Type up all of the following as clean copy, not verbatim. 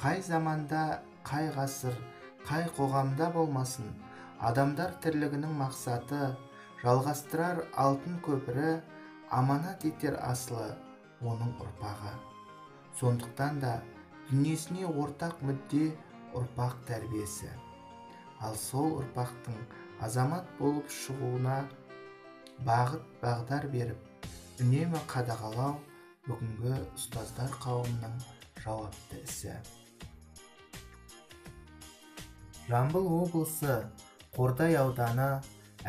Қай заманда, қай ғасыр, қай қоғамда болмасын, адамдар тірлігінің мақсаты, жалғастырар алтын көпірі, аманат етер асылы оның ұрпағы. Сондықтан да дүниесіне ортақ мүдде ұрпақ тәрбиесі. Ал сол ұрпақтың азамат болып шығуына бағыт бағдар беріп, үнемі қадағалау бүгінгі ұстаздар қауымының жауапты ісі. Жамбыл облысы Қордай ауданы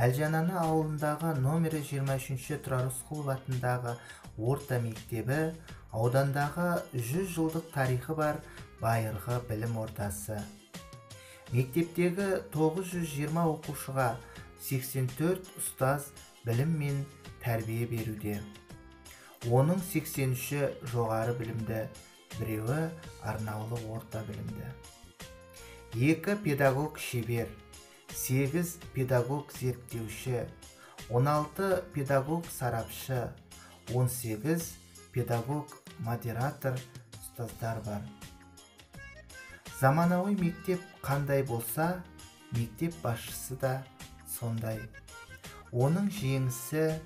Әлжананы ауылындағы номері 23-ші Тұрар Рысқұлов атындағы орта мектебі аудандағы 100 жылдық тарихы бар байырғы білім ордасы. Мектептегі 920 оқушыға 84 ұстаз білім мен тәрбие беруде. Оның 83-і жоғары білімді, біреуі арнаулы орта білімді. 2 педагог шебер, 8 педагог зерттеуші, 16 педагог сарапшы, 18 педагог модератор ұстаздар бар. Заманауи мектеп қандай болса, мектеп басшысы да сондай. Оның жеңісі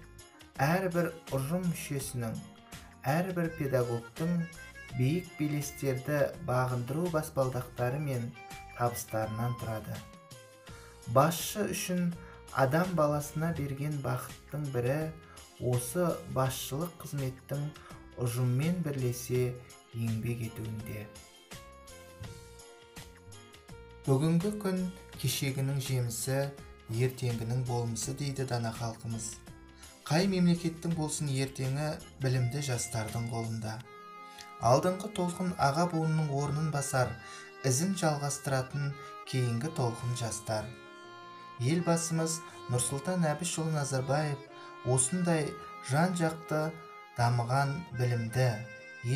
әрбір ұжым мүшесінің, әрбір педагогтың биік белестерді бағындыру баспалдақтары мен табыстарынан тұрады. Басшы үшін адам баласына берген бақыттың бірі осы басшылық қызметтің ұжыммен бірлесе еңбек етуінде. Бүгінгі күн кешегінің жемісі, ертеңгінің болмысы дейді дана халқымыз. Қай мемлекеттің болсын ертеңі білімді жастардың қолында. Алдыңғы толқын аға буынның орнын басар, ізін жалғастыратын кейінгі толқын жастар. Елбасымыз Нұрсұлтан Әбішұлы Назарбаев осындай жан-жақты дамыған білімді,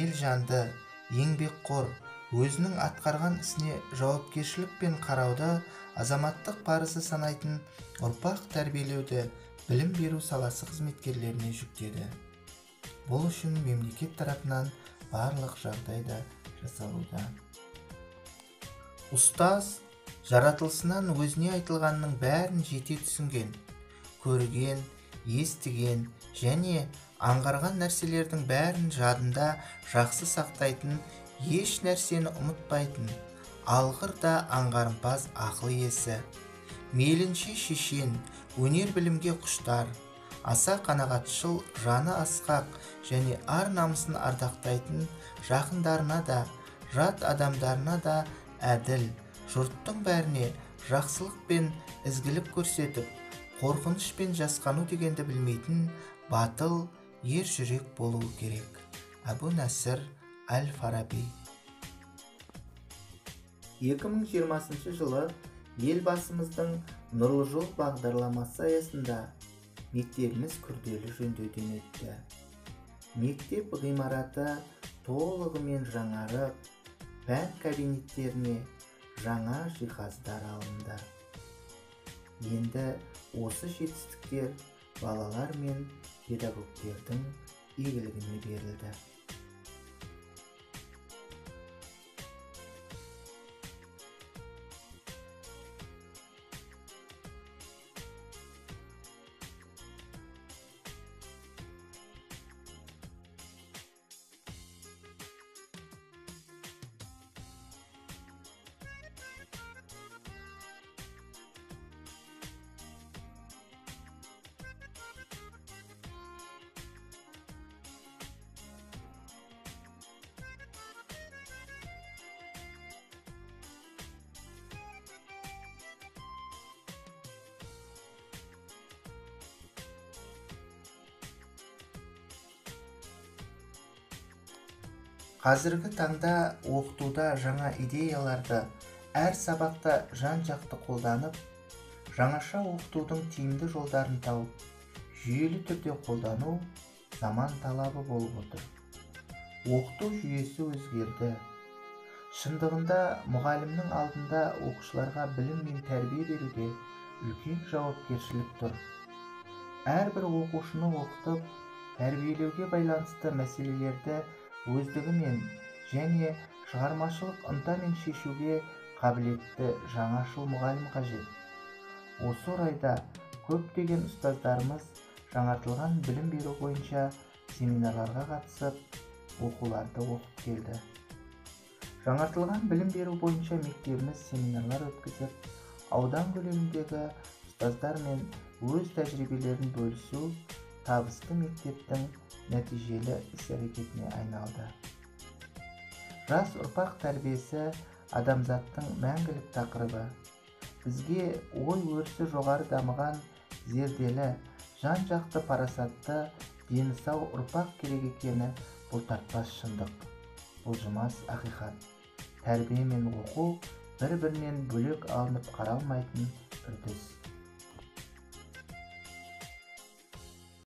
елжанды, еңбекқор, өзінің атқарған ісіне жауапкершілікпен қарауды азаматтық парызы санайтын ұрпақ тәрбиелеуді білім беру саласы қызметкерлеріне жүктеді. Бұл үшін мемлекет тарапынан барлық жағдайда жасалуда. Ұстаз жаратылысынан өзіне айтылғанның бәрін жете түсінген, көрген, естіген және аңғарған нәрселердің бәрін жадында жақсы сақтайтын, еш нәрсені ұмытпайтын, алғыр да аңғарымпаз ақыл иесі, мейлінше шешен, өнер білімге құштар, аса қанағатшыл, жаны асқақ және ар намысын ардақтайтын, жақындарына да, жат адамдарына да әділ, жұрттың бәріне жақсылық пен ізгілік көрсетіп, қорқыныш пен жасқану дегенді білмейтін батыл, ер жүрек болуы керек. Әбу Насыр Әл-Фараби. 2020 жылы елбасымыздың Нұрлы жол бағдарламасы аясында мектебіміз күрделі жөндеуден өтті. Мектеп ғимараты толығымен жаңарып, пән кабинеттеріне жаңа жиһаздар алынды. Енді осы жетістіктер балалар мен педагогтердің игілігіне берілді. Қазіргі таңда оқытуда жаңа идеяларды әр сабақта жан-жақты қолданып, жаңаша оқытудың тиімді жолдарын тауып, жүйелі түрде қолдану заман талабы болып отыр. Оқыту жүйесі өзгерді. Шындығында мұғалімнің алдында оқушыларға білім мен тәрбие беруде үлкен жауапкершілік тұр. Әрбір оқушыны оқытып, тәрбиелеуге байланысты мәселелерді өздігімен және шығармашылық ынтамен шешуге қабілетті жаңашыл мұғалім қажет. Осы орайда көптеген ұстаздарымыз жаңартылған білім беру бойынша семинарларға қатысып, оқуларды оқып келді. Жаңартылған білім беру бойынша мектебіміз семинарлар өткізіп, аудан көлеміндегі ұстаздармен өз тәжірибелерін бөлісу табысты мектептің нәтижелі іс-әрекетіне айналды. Жас ұрпақ тәрбиесі адамзаттың мәңгілік тақырыбы. Бізге ой өрісі жоғары дамыған, зерделі, жан-жақты парасатты, дені сау ұрпақ керек екені бұлтартпас шындық. Бұлжымас ақиқат. Тәрбие мен оқу бір-бірінен бөлек алынып қаралмайтын үрдіс.